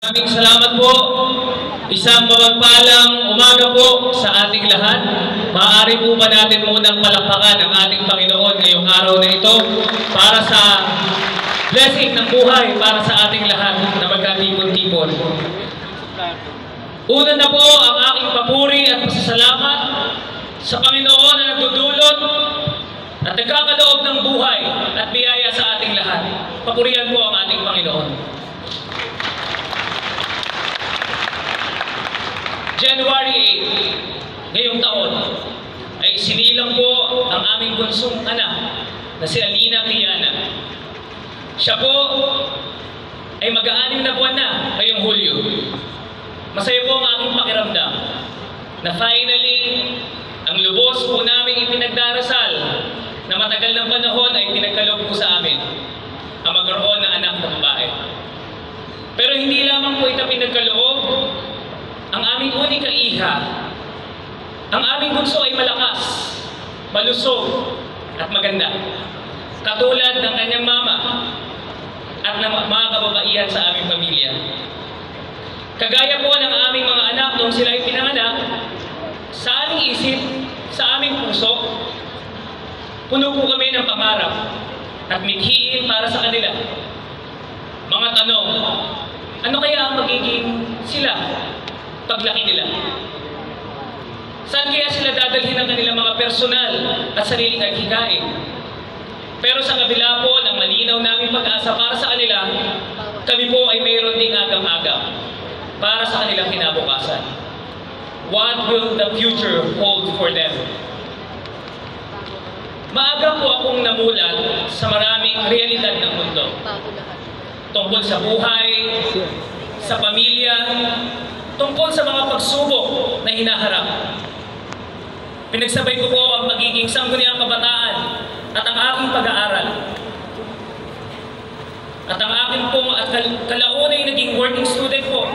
Maraming salamat po. Isang mapagpalang umaga po sa ating lahat. Maaari po ba natin munang palakpakan ang ating Panginoon ngayong araw na ito para sa blessing ng buhay para sa ating lahat na magkatipon-tipon. Una na po ang aking papuri at pasasalamat sa Panginoon na nagdudulot at nagkakaloob ng buhay at biyaya sa ating lahat. Papurihan po ang ating Panginoon. January 8, ngayong taon, ay sinilang po ang aming bunsong anak na si Alina Triana. Siya po ay mag-aanim na buwan na ngayong Hulyo. Masaya po ang aking pakiramdam na finally, ang lubos po namin ipinagdarasal na matagal ng panahon ay pinagkaloob po sa amin ang magkaroon ng anak na babae. Pero hindi lamang po ito pinagkaloob, ang aming unika iha, ang aming bunso ay malakas, malusog at maganda. Katulad ng kanyang mama at ng mga kababaihan sa aming pamilya. Kagaya po ng aming mga anak noong sila ay pinanganak, sa aming isip, sa aming puso, puno po kami ng pangarap at mithiin para sa kanila. Mga tanong, ano kaya ang magiging sila paglaki nila? Saan kaya sila dadalhin ang kanilang mga personal at sariling hikain? Pero sa kabila po ng malinaw naming pag-asa para sa kanila, kami po ay mayroon ding agam-agam para sa kanilang kinabukasan. What will the future hold for them? Maaga po akong namulat sa maraming realidad ng mundo. Tungkol sa buhay, sa pamilya, tungkol sa mga pagsubok na hinaharap. Pinagsabay ko po ang magiging sangguniang kabataan at ang aking pag-aaral. At ang aking pong at kalaunay naging working student po